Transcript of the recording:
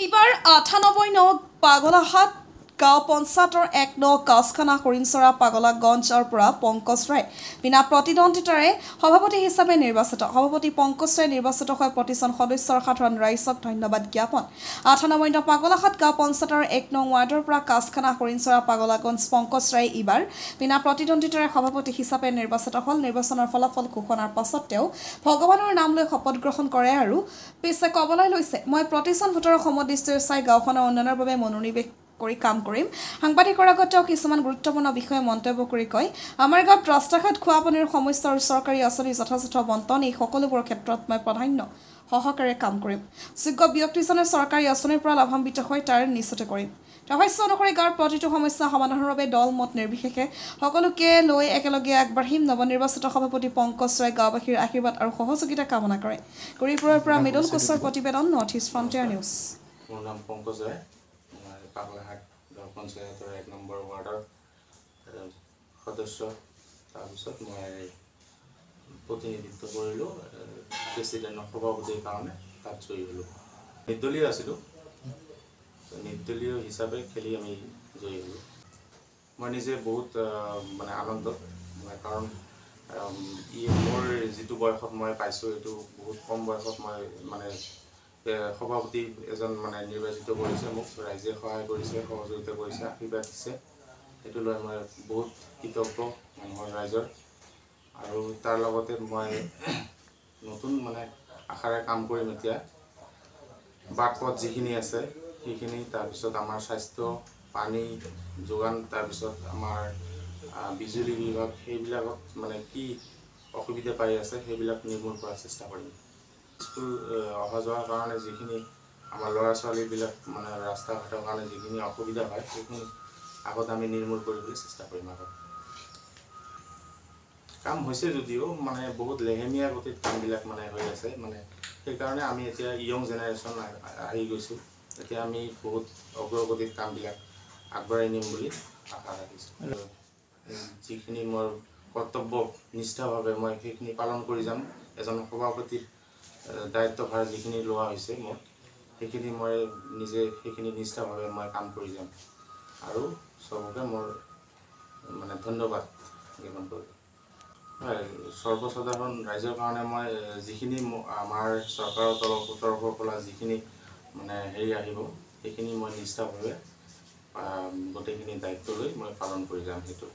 এইবাৰ ৯৮ নং পাগলাহাট গাঁও পঞ্চায়তৰ ১ নং কাছখানা কৰিমচৰা পাগলাগঞ্জৰ পৰা পংকজ ৰায় বিনা প্ৰতিদ্বন্দ্বিতাৰে সভাপতি হিচাপে নিৰ্বাচিত। সভাপতি পংকজ ৰায় নিৰ্বাচিত হৈ প্ৰতিজন সদস্যৰ সাধাৰণ ৰাইজক ধন্যবাদ জ্ঞাপন। ৯৮ নং পাগলাহাট গাঁও পঞ্চায়তৰ ১ নং ৱাৰ্ডৰ পৰা কাছখানা কৰিমচৰা পাগলাগঞ্জ পংকজ ৰায় এইবাৰ বিনা প্ৰতিদ্বন্দ্বিতাৰে সভাপতি হিচাপে নিৰ্বাচিত হ'ল। নিৰ্বাচনৰ ফলাফল ঘোষণাৰ পাছত তেওঁ ভগৱানৰ নাম লৈ শপত গ্ৰহণ কৰে আৰু পিছে ক'বলৈ লৈছে, মই প্ৰতিজন ভোটাৰৰ সমদৃষ্টিৰে চাই গাঁওখনৰ উন্নয়নৰ বাবে মনোনিৱেশ কৰি কাম কৰিম। সাংবাদিকৰ আগত তেওঁ কিছুমান গুৰুত্বপূৰ্ণ বিষয়ে মন্তব্য কৰি কয়, আমাৰ গাঁৱত ৰাস্তা ঘাট, খোৱা পানীৰ সমস্যা আৰু চৰকাৰী আঁচনিৰ যথাযথ বণ্টন এই সকলোবোৰৰ ক্ষেত্ৰত মই প্ৰাধান্য সহকাৰে কাম কৰিম। যোগ্য ব্যক্তিজনে চৰকাৰী আঁচনিৰ পৰা লাভান্বিত হৈ তাৰ নিশ্চিত কৰিম। ৰহস্য অনুসৰি গাঁৱৰ প্ৰতিটো সমস্যা সমাধানৰ বাবে দল মত নিৰ্বিশেষে সকলোকে লৈ একেলগে আগবাঢ়িম। নৱনিৰ্বাচিত সভাপতি পংকজ ৰায় গাঁওবাসীৰ আশীৰ্বাদ আৰু সহযোগিতা কামনা কৰে। গুৰিপুৰৰ পৰা মৃদুল কোচৰ প্ৰতিবেদন, নৰ্থ ইষ্ট ফ্ৰণ্টিয়াৰ নিউজ। মোৰ নাম পংকজ ৰায়, মই পাগলাহাট গাঁও পঞ্চায়তৰ ১ নম্বৰ ৱাৰ্ডৰ সদস্য। তাৰপিছত মই প্ৰতিনিধিত্ব কৰিলোঁ প্ৰেচিডেণ্টৰ সভাপতিৰ কাৰণে তাত জয়ী হ'লোঁ। নিৰ্দলীয় আছিলোঁ, নিৰ্দলীয় হিচাপে খেলি আমি জয়ী হ'লোঁ। মই নিজে বহুত আনন্দত, কাৰণ মোৰ যিটো বয়সত মই পাইছোঁ এইটো বহুত কম বয়সত মই সভাপতি এজন নিৰ্বাচিত কৰিছে। মোক ৰাইজে সহায় কৰিছে, সহযোগিতা কৰিছে, আশীৰ্বাদ দিছে। সেইটো লৈ মই বহুত কৃতজ্ঞ মানুহৰ ৰাইজৰ। আৰু তাৰ লগতে মই নতুন আশাৰে কাম কৰিম এতিয়া। বাট পথ যিখিনি আছে সেইখিনি, তাৰপিছত আমাৰ স্বাস্থ্য, পানী যোগান, তাৰপিছত আমাৰ বিজুলী বিভাগ, সেইবিলাকত কি অসুবিধা পাই আছে সেইবিলাক নিৰ্মূল কৰাৰ চেষ্টা কৰিম। স্কুল অহা যোৱাৰ কাৰণে যিখিনি আমাৰ ল'ৰা ছোৱালীবিলাক ৰাস্তা ঘাটৰ কাৰণে যিখিনি অসুবিধা হয় সেইখিনি আগত আমি নিৰ্মূল কৰিবলৈ চেষ্টা কৰিম। আগত কাম হৈছে যদিও বহুত লেহেমীয়া গতিত কামবিলাক হৈ আছে। সেইকাৰণে আমি এতিয়া য়ং জেনেৰেশ্যন আহি গৈছোঁ। এতিয়া আমি বহুত অগ্ৰগতিত কামবিলাক আগবঢ়াই নিম বুলি আশা ৰাখিছোঁ। যিখিনি মোৰ কৰ্তব্য নিষ্ঠাভাৱে মই সেইখিনি পালন কৰি যাম। এজন সভাপতিৰ দায়িত্বভাৰ যিখিনি লোৱা হৈছে মোক, সেইখিনি মই নিজে সেইখিনি নিষ্ঠাভাৱে মই কাম কৰি যাম আৰু চবকে মোৰ ধন্যবাদ জ্ঞাপন কৰিলোঁ। হয়, সৰ্বসাধাৰণ ৰাইজৰ কাৰণে মই যিখিনি আমাৰ চৰকাৰৰ তৰফৰ পৰা যিখিনি আহিব সেইখিনি মই নিষ্ঠাভাৱে গোটেইখিনি দায়িত্ব লৈ মই পালন কৰি যাম। সেইটো